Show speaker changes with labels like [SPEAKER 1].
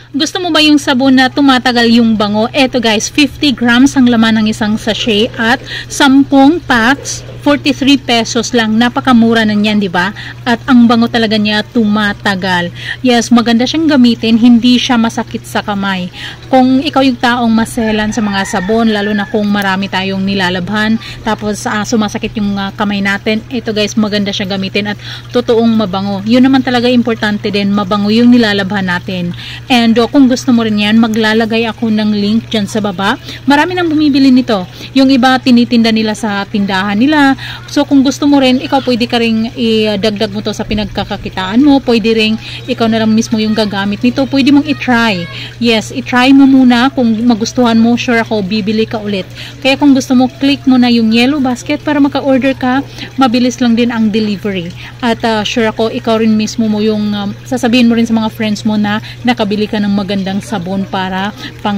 [SPEAKER 1] Gusto mo ba yung sabon na tumatagal yung bango? Eto guys, 50 grams ang laman ng isang sachet at 10 packs, 43 pesos lang. Napakamura na niyan, di ba? At ang bango talaga niya tumatagal. Yes, maganda siyang gamitin, hindi siya masakit sa kamay. Kung ikaw yung taong maselan sa mga sabon, lalo na kung marami tayong nilalabhan, tapos sumasakit yung kamay natin, ito guys, maganda siya gamitin at totoong mabango. Yun naman talaga importante din, mabango yung nilalabhan natin. And kung gusto mo rin yan, maglalagay ako ng link dyan sa baba. Marami nang bumibili nito. Yung iba, tinitinda nila sa tindahan nila. So, kung gusto mo rin, ikaw pwede ka rin idagdag mo to sa pinagkakakitaan mo. Pwede rin, ikaw na lang mismo yung gagamit nito. Pwede mong itry. Yes, itry mo muna. Kung magustuhan mo, sure ako, bibili ka ulit. Kaya kung gusto mo, click mo na yung yellow basket para maka-order ka. Mabilis lang din ang delivery. At sure ako, ikaw rin mismo mo yung sasabihin mo rin sa mga friends mo na nakabili ka ng magandang sabon para pang